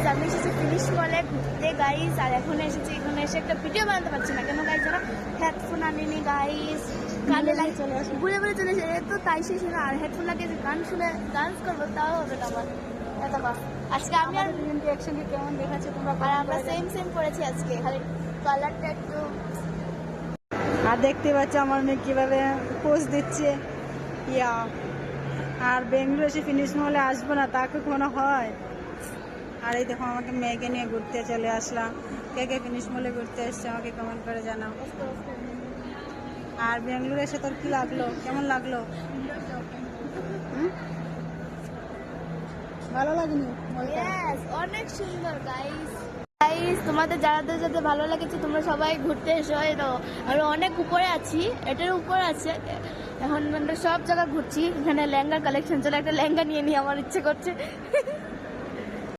Guys আমি এসেছি finish মলে ঘুরতে গাইজ, আর এখন এসেছি এখানে এসে একটা ভিডিও বানাতে পারছি না কেন গাইজ, যারা হেডফোন আনিনি গাইজ, কানে লাগে চলে আসে ঘুরে ঘুরে চলে এসে তো তাই শেষ না, আর হেডফোন লাগিয়ে গান শুনে ডান্স করবো তাও হবে না আমার এত বা। আজকে আমি আর কিন্তু একসঙ্গে কেমন দেখাচ্ছে তোমরা, আর আমরা সেম সেম পড়েছি আজকে, খালি কালারটা একটু। আর দেখতে পাচ্ছ আমার মেয়ে কিভাবে পোজ দিচ্ছে ইয়া। আর বেঙ্গলোর এসে ফিনিশ মলে আসবো না তা কখনো হয়। আর এই দেখো আমাকে মেয়েকে নিয়ে ঘুরতে চলে আসলাম। কে কে ফিনিশ মলে ঘুরতে এসছে আমাকে কমেন্ট করে জানাও। আর বেঙ্গলোর এসে তোর কি লাগলো, কেমন লাগলো? ভালো লাগেনি? Yes, অনেক সুন্দর গাইস। গাইস তোমাদের যাদের যাদের ভালো লেগেছে তোমরা সবাই ঘুরতে এসো। এই তো আমরা অনেক উপরে আছি, এটার উপরে আছে এখন আমরা সব জায়গা ঘুরছি। এখানে লেহেঙ্গা কালেকশন চলে, একটা লেহেঙ্গা নিয়ে নিয়ে আমার ইচ্ছে করছে।